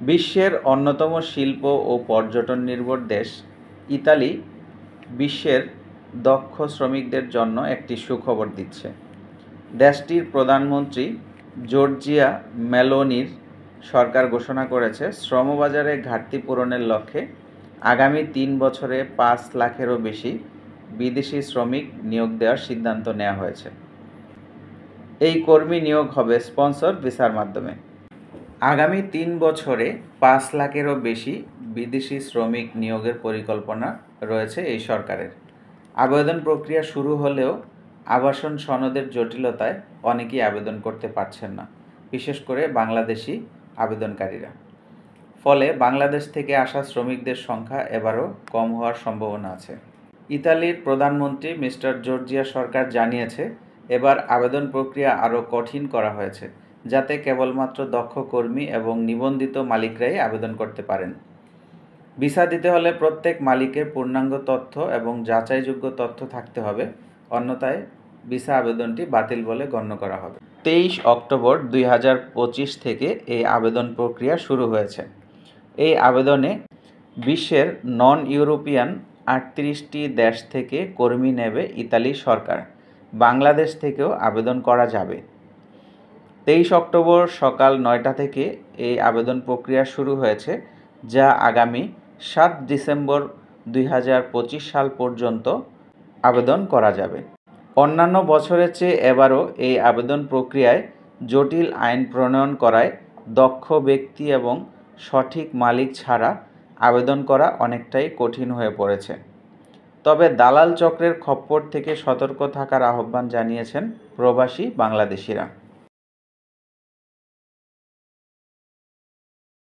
বিশ্বের অন্যতম শিল্প ও পর্যটন নির্ভর দেশ ইতালি বিশ্বের দক্ষ শ্রমিকদের জন্য একটি সুখবর দিচ্ছে। দেশটির প্রধানমন্ত্রী জর্জিয়া মেলোনির সরকার ঘোষণা করেছে, শ্রমবাজারে ঘাটতি পূরণের লক্ষ্যে আগামী 3 বছরে 5 লাখেরও বেশি বিদেশি শ্রমিক নিয়োগ দেওয়ার সিদ্ধান্ত নেওয়া হয়েছে। এই কর্মী নিয়োগ হবে স্পন্সর ভিসার মাধ্যমে। আগামী 3 বছরে 5 লাখেরও বেশি বিদেশি শ্রমিক নিয়োগের পরিকল্পনা রয়েছে এই সরকারের। আবেদন প্রক্রিয়া শুরু হলেও আবাসন সনদের জটিলতায় অনেকেই আবেদন করতে পারছেন না, বিশেষ করে বাংলাদেশি আবেদনকারীরা। ফলে বাংলাদেশ থেকে আসা শ্রমিকদের সংখ্যা এবারও কম হওয়ার সম্ভাবনা আছে। ইতালির প্রধানমন্ত্রী মিস্টার জর্জিয়া সরকার জানিয়েছে, এবার আবেদন প্রক্রিয়া আরও কঠিন করা হয়েছে, যাতে কেবলমাত্র দক্ষ কর্মী এবং নিবন্ধিত মালিকরাই আবেদন করতে পারেন। ভিসা দিতে হলে প্রত্যেক মালিকের পূর্ণাঙ্গ তথ্য এবং যাচাইযোগ্য তথ্য থাকতে হবে, অন্যথায় ভিসা আবেদনটি বাতিল বলে গণ্য করা হবে। 23 অক্টোবর 2025 থেকে এই আবেদন প্রক্রিয়া শুরু হয়েছে। এই আবেদনে বিশ্বের নন ইউরোপিয়ান 38টি দেশ থেকে কর্মী নেবে ইতালি সরকার। বাংলাদেশ থেকেও আবেদন করা যাবে। 23 অক্টোবর সকাল 9টা থেকে এই আবেদন প্রক্রিয়া শুরু হয়েছে, যা আগামী 7 ডিসেম্বর 2025 সাল পর্যন্ত আবেদন করা যাবে। অন্যান্য বছরের চেয়ে এবারও এই আবেদন প্রক্রিয়ায় জটিল আইন প্রণয়ন করায় দক্ষ ব্যক্তি এবং সঠিক মালিক ছাড়া আবেদন করা অনেকটাই কঠিন হয়ে পড়েছে। তবে দালাল চক্রের খপ্পর থেকে সতর্ক থাকার আহ্বান জানিয়েছেন প্রবাসী বাংলাদেশিরা।